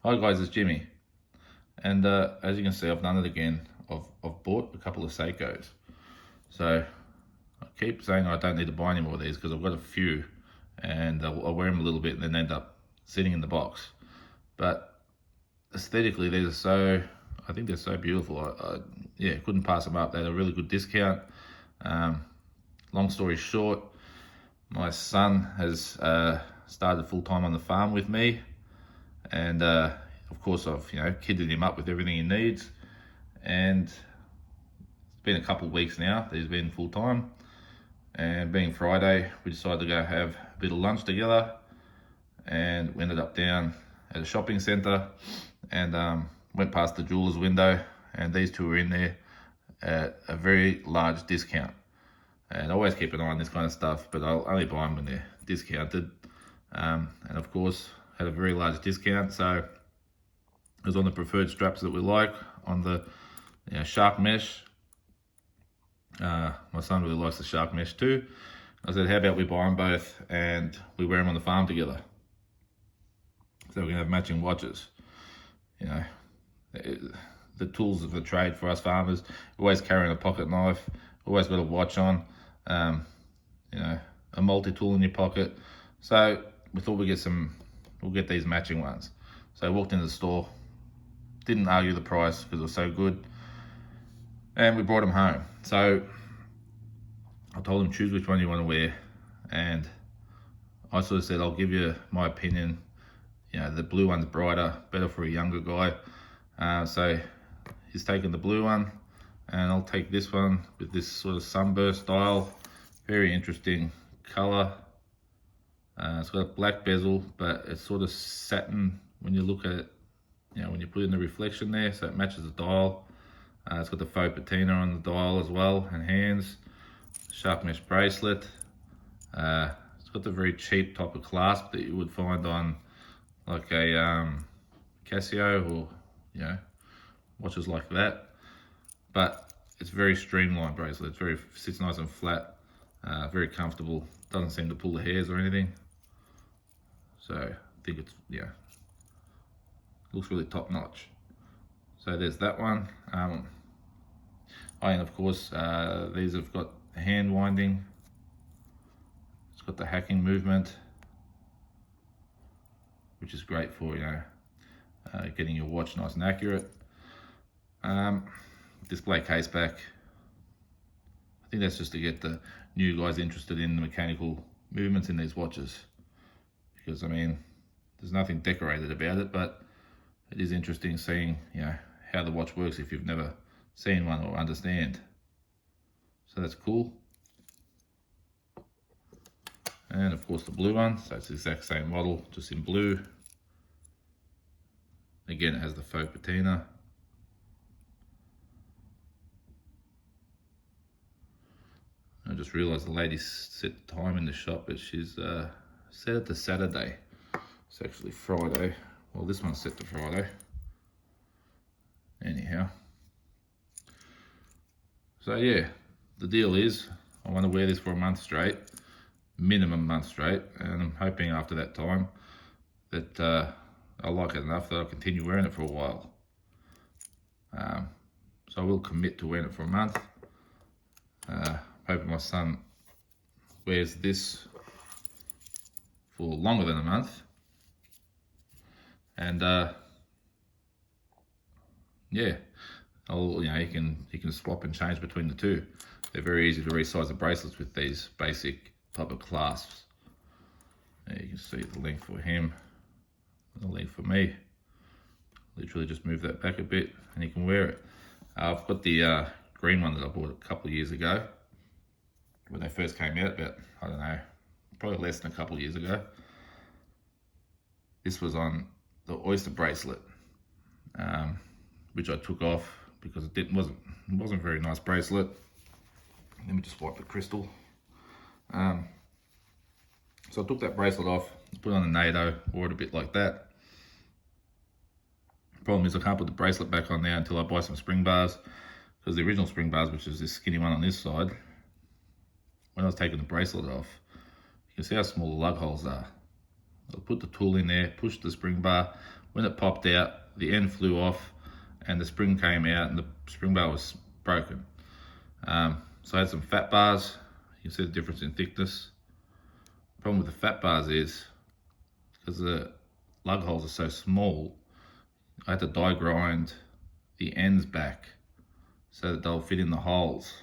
Hi guys, it's Jimmy, and as you can see, I've done it again. I've bought a couple of Seikos, so I keep saying I don't need to buy any more of these because I've got a few, and I'll wear them a little bit and then end up sitting in the box. But aesthetically, these are I think they're so beautiful. Yeah, couldn't pass them up. They had a really good discount. Long story short, my son has started full time on the farm with me. And of course I've kitted him up with everything he needs, and it's been a couple of weeks now that he's been full time, and being Friday we decided to go have a bit of lunch together, and we ended up down at a shopping centre and went past the jeweller's window, and these two were in there at a very large discount. And I always keep an eye on this kind of stuff, but I'll only buy them when they're discounted, and of course had a very large discount, so it was on the preferred straps that we like, on the shark mesh. My son really likes the shark mesh too. I said, how about we buy them both and we wear them on the farm together, so we can have matching watches. The tools of the trade for us farmers, always carrying a pocket knife, always got a watch on, a multi-tool in your pocket. So we thought we'll get these matching ones. So I walked into the store, didn't argue the price because it was so good, and we brought them home. So I told him, choose which one you want to wear, and I sort of said, I'll give you my opinion. The blue one's brighter, better for a younger guy. So he's taken the blue one, and I'll take this one with this sort of sunburst style. Very interesting color. It's got a black bezel, but it's sort of satin when you look at it, when you put in the reflection there, so it matches the dial. It's got the faux patina on the dial as well, and hands. Shark mesh bracelet. It's got the very cheap type of clasp that you would find on like a Casio or watches like that. But it's very streamlined bracelet. Sits nice and flat, very comfortable. Doesn't seem to pull the hairs or anything. So I think it's, looks really top notch. So there's that one. And of course, these have got hand winding. It's got the hacking movement, which is great for, getting your watch nice and accurate. Display case back. I think that's just to get the new guys interested in the mechanical movements in these watches. Because there's nothing decorated about it, but it is interesting seeing, how the watch works if you've never seen one or understand. So that's cool. And of course the blue one, so it's the exact same model, just in blue. Again, it has the faux patina. I just realised the lady set the time in the shop, but she's set it to Saturday. It's actually Friday. Well, this one's set to Friday. Anyhow. So yeah, the deal is I want to wear this for a month straight, minimum month straight, and I'm hoping after that time that I like it enough that I'll continue wearing it for a while. So I will commit to wearing it for a month. Hoping my son wears this for longer than a month, and yeah, he can swap and change between the two. They're very easy to resize the bracelets with these basic type of clasps. There you can see the length for him, the length for me. Literally just move that back a bit and he can wear it. I've got the green one that I bought a couple of years ago when they first came out, but I don't know, probably less than a couple of years ago. This was on the oyster bracelet, which I took off because it wasn't a very nice bracelet. Let me just wipe the crystal. So I took that bracelet off, put it on a NATO, wore it a bit like that. Problem is I can't put the bracelet back on now until I buy some spring bars, because the original spring bars, which is this skinny one on this side, when I was taking the bracelet off, you can see how small the lug holes are. I put the tool in there, pushed the spring bar. When it popped out, the end flew off and the spring came out and the spring bar was broken. So I had some fat bars. You can see the difference in thickness. The problem with the fat bars is, because the lug holes are so small, I had to die grind the ends back so that they'll fit in the holes.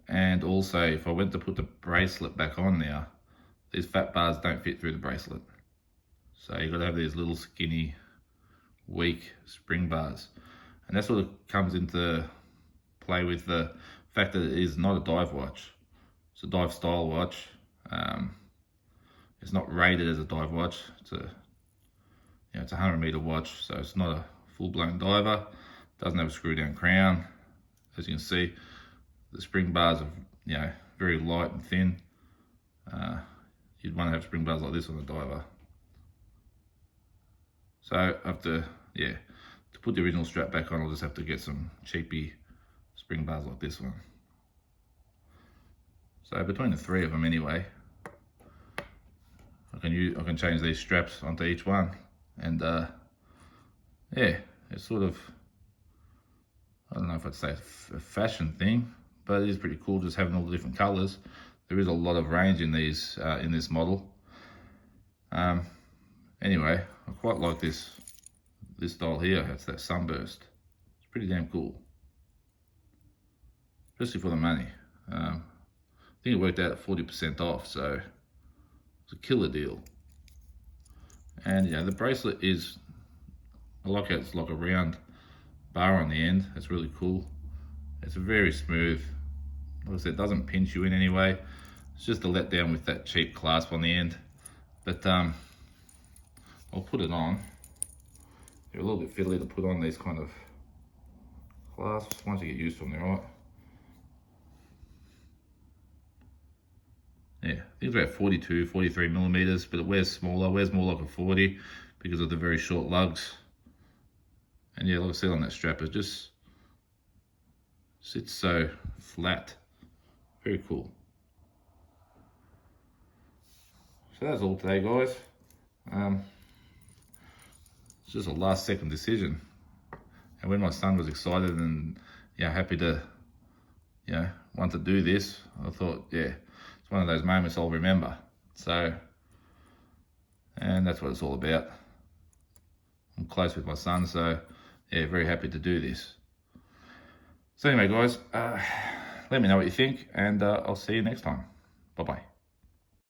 And also, if I went to put the bracelet back on now, these fat bars don't fit through the bracelet. So you've got to have these little skinny, weak spring bars. And that sort of comes into play with the fact that it is not a dive watch. It's a dive style watch. It's not rated as a dive watch. It's a, it's a 100-meter watch, so it's not a full-blown diver. Doesn't have a screw-down crown. As you can see, the spring bars are very light and thin. You'd want to have spring bars like this on a diver. So I have to put the original strap back on, I'll just have to get some cheapy spring bars like this one. So between the three of them anyway, I can change these straps onto each one, and it's sort of, I don't know if I'd say a fashion thing, but it is pretty cool just having all the different colors. There is a lot of range in these in this model. Anyway, I quite like this style here. It's that sunburst. It's pretty damn cool, especially for the money. I think it worked out at 40% off, so it's a killer deal. And the bracelet is, I like how it's like a round bar on the end. It's really cool. It's very smooth. Like I said, it doesn't pinch you in any way. It's just a letdown with that cheap clasp on the end. But I'll put it on. They're a little bit fiddly to put on, these kind of clasps. Once you get used to them, they're right. Yeah, I think it's about 42, 43 millimeters, but it wears smaller, wears more like a 40 because of the very short lugs. And yeah, like I said on that strap, it just sits so flat. Very cool. So that's all today, guys. It's just a last second decision. And when my son was excited and happy to want to do this, I thought, it's one of those moments I'll remember. So, and that's what it's all about. I'm close with my son, so very happy to do this. So anyway, guys, let me know what you think, and I'll see you next time. Bye-bye.